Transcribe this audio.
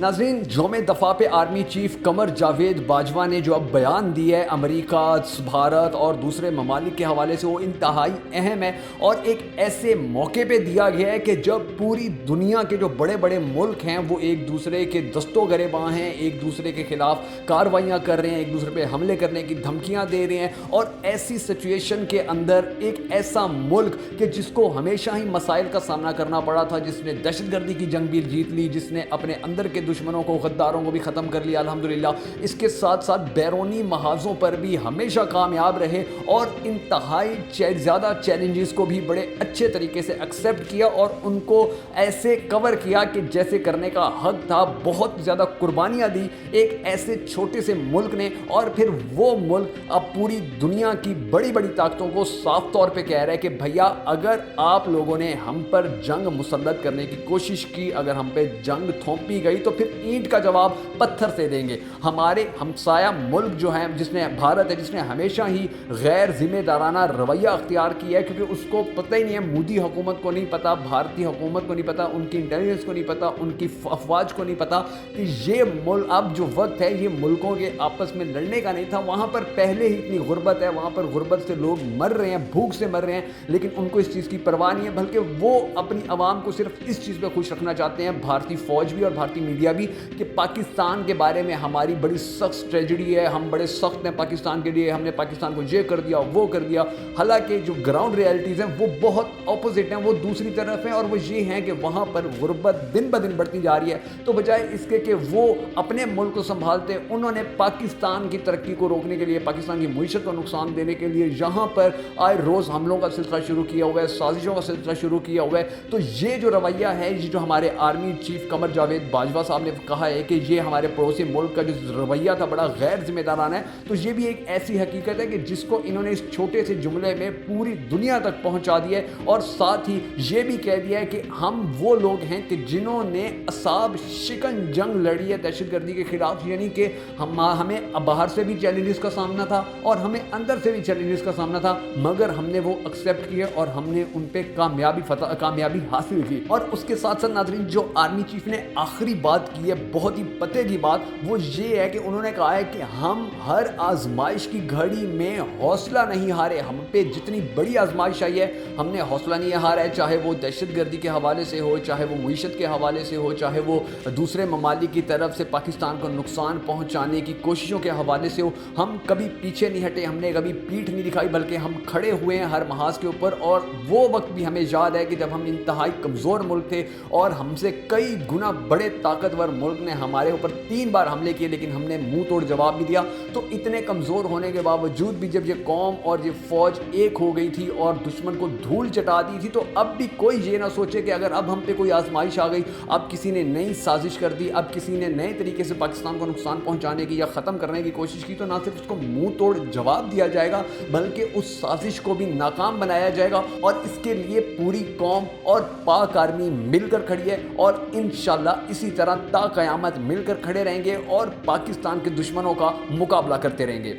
ناظرین، یوم دفاع پہ آرمی چیف قمر جاوید باجوہ نے جو اب بیان دیا ہے امریکہ، بھارت اور دوسرے ممالک کے حوالے سے، وہ انتہائی اہم ہے اور ایک ایسے موقع پہ دیا گیا ہے کہ جب پوری دنیا کے جو بڑے بڑے ملک ہیں وہ ایک دوسرے کے دست و گریباں ہیں، ایک دوسرے کے خلاف کارروائیاں کر رہے ہیں، ایک دوسرے پہ حملے کرنے کی دھمکیاں دے رہے ہیں، اور ایسی سچویشن کے اندر ایک ایسا ملک کہ جس کو ہمیشہ ہی مسائل کا سامنا کرنا پڑا تھا، جس نے دہشت گردی کی جنگ بھی جیت لی، جس نے اپنے اندر کے دشمنوں کو، غداروں کو بھی ختم کر لیا الحمدللہ، اس کے ساتھ ساتھ بیرونی محاذوں پر بھی ہمیشہ کامیاب رہے اور انتہائی زیادہ چیلنجز کو بھی بڑے اچھے طریقے سے ایکسیپٹ کیا اور ان کو ایسے کور کیا کہ جیسے کرنے کا حق تھا، بہت زیادہ قربانیاں دی ایک ایسے چھوٹے سے ملک نے، اور پھر وہ ملک اب پوری دنیا کی بڑی بڑی طاقتوں کو صاف طور پہ کہہ رہا ہے کہ بھیا اگر آپ لوگوں نے ہم پر جنگ مسلط کرنے کی کوشش کی، اگر ہم پہ جنگ تھوپی گئی تو پھر اینٹ کا جواب پتھر سے دیں گے۔ ہمارے ہمسایہ ملک جو ہے، جس نے بھارت ہے، جس نے ہمیشہ ہی غیر ذمہ دارانہ رویہ اختیار کیا ہے، کیونکہ اس کو پتہ ہی نہیں ہے، مودی حکومت کو نہیں پتا، بھارتی حکومت کو نہیں پتا، ان کی انٹیلیجنس کو نہیں پتا، ان کی افواج کو نہیں پتا کہ یہ ملک اب جو وقت ہے یہ ملکوں کے آپس میں لڑنے کا نہیں تھا۔ وہاں پر پہلے ہی اتنی غربت ہے، وہاں پر غربت سے لوگ مر رہے ہیں، بھوک سے مر رہے ہیں، لیکن ان کو اس چیز کی پرواہ نہیں ہے، بلکہ وہ اپنی عوام کو صرف اس چیز پہ خوش رکھنا چاہتے ہیں، بھارتی فوج بھی اور بھارتی میڈیا بھی، کہ پاکستان کے بارے میں ہماری بڑی سخت ٹریجڈی ہے، ہم بڑے سخت ہیں پاکستان کے لیے، ہم نے پاکستان کو یہ کر دیا وہ کر دیا، حالانکہ جو گراؤنڈ ریالٹیز ہیں وہ بہت اپوزٹ ہیں، وہ دوسری طرف ہیں، اور وہ یہ ہیں کہ وہاں پر غربت دن بدن بڑھتی جا رہی ہے۔ تو بجائے اس کے کہ وہ اپنے ملک کو سنبھالتے، انہوں نے پاکستان کی ترقی کو روکنے کے لیے، پاکستان کی معیشت کو نقصان دینے کے لیے یہاں پر آئے روز حملوں کا سلسلہ شروع کیا ہوا ہے، سازشوں کا سلسلہ شروع کیا ہوا ہے۔ تو یہ جو رویہ ہے، یہ جو ہمارے آرمی چیف قمر جاوید باجوہ صاحب نے کہا ہے کہ یہ ہمارے پڑوسی ملک کا جو رویہ تھا بڑا غیر ذمہ دارانہ ہے، تو یہ بھی ایک ایسی حقیقت ہے کہ جس کو انہوں نے اس چھوٹے سے جملے میں پوری دنیا تک پہنچا دیا ہے، اور ساتھ ہی یہ بھی کہہ دیا ہے کہ ہم وہ لوگ ہیں کہ جنہوں نے اعصاب شکن جنگ لڑی ہے دہشت گردی کے خلاف، یعنی کہ ہمیں باہر سے بھی چیلنجز کا سامنا تھا اور ہمیں اندر سے بھی چیلنجز کا سامنا تھا، مگر ہم نے وہ ایکسیپٹ کیے اور ہم نے ان پہ کامیابی حاصل کی۔ اور اس کے ساتھ ساتھ ناظرین، جو آرمی چیف نے آخری بات کی ہے، بہت ہی پتے کی بات، وہ یہ ہے کہ انہوں نے کہا ہے کہ ہم ہر آزمائش کی گھڑی میں حوصلہ نہیں ہارے، ہم پہ جتنی بڑی آزمائش آئی ہے ہم نے حوصلہ نہیں ہارا ہے، چاہے وہ دہشت گردی کے حوالے سے ہو، چاہے وہ معیشت کے حوالے سے ہو، چاہے وہ دوسرے ممالک کی طرف سے پاکستان کو نقصان پہنچانے کی کوششوں کے حوالے سے ہو، ہم کبھی پیچھے نہیں ہٹے، ہم نے کبھی پیٹھ نہیں دکھائی، بلکہ ہم کھڑے ہوئے ہیں ہر محاذ کے اوپر۔ اور وہ وقت بھی ہمیں یاد ہے کہ جب ہم انتہائی کمزور ملک تھے اور ہم سے کئی گنا بڑے طاقتور ملک نے ہمارے اوپر 3 بار حملے کیے، لیکن ہم نے منہ توڑ جواب بھی دیا۔ تو اتنے کمزور ہونے کے باوجود بھی جب یہ قوم اور یہ فوج ایک ہو گئی تھی اور دشمن کو دھول چٹا دی تھی، تو اب بھی کوئی یہ نہ سوچے کہ اگر اب ہم پہ کوئی آزمائش آ گئی، اب کسی نے نئی سازش کر دی، اب کسی نے نئے طریقے سے پاکستان کو نقصان پہنچانے کی یا ختم کرنے کی کوشش کی، تو نہ صرف اس کو منہ توڑ جواب دیا جائے گا، بلکہ اس سازش کو بھی ناکام بنایا جائے گا، اور اس کے لیے پوری قوم اور پاک آرمی مل کر کھڑی ہے، اور انشاءاللہ اسی طرح تا قیامت مل کر کھڑے رہیں گے اور پاکستان کے دشمنوں کا مقابلہ کرتے رہیں گے۔